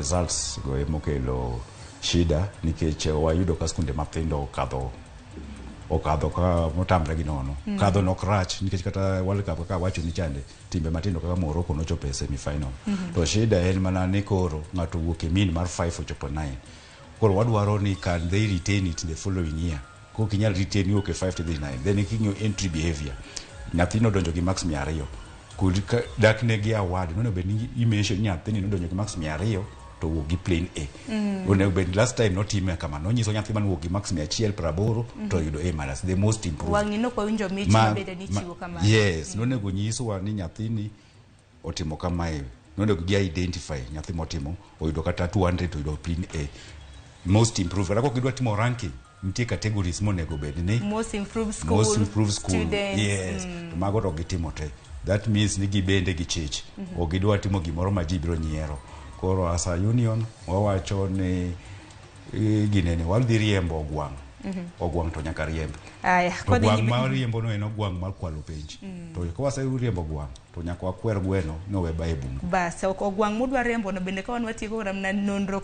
results go emokelo shida nikech wayudo ka skunde mathindo okadho ka motamre gi nono. Kadho nok rach nikech kata World Cup ka wacho ni chande timbe matindo kaka Morocco nochopo e semi final. To shida en mana ni koro ng'ato wuok e mean mar 5 ochopo 9. Koro wadwaro ni can they retain it in the following year. Ko kinyal retain wuok e 5 to 9. Then ikinyo entry behavior. Nyathino donjo gi max 200. Kulika dakne gi award no be ni imation nyathini donjo gi max 200 to wuok gi plane A. Onego be last time no time kama no nyiso nyathi man wuok gi max 180 to yudo A minus, the most improved. Wangino kwa winjo michi mabede ni chiwo kama. Yes, no nego nyiso wa ni nyathini otimo kama e. No nego gi identify nyathi motimo oyudo kata 200 to yudo plane A. Most improved. Kata ko kidwa timo ranking nitie categories monego bed ni most improved school students. Yes. Mago to gitimo te. That means ni gibende gi chich. O gidwa timo gimoro ma ji biro nyiero. Koro asa union wawacho ni ginene wadhi riembo ogwang. Ogwang to nyaka riembo. Aya, ogwang ma riembo no en ogwang mar kwalo penj. To ko wase riembo ogwang to nyaka wakwer gweno no we ba e bungu. Bas ogwang modwa riembo no bende ka wan watieko ramna nonro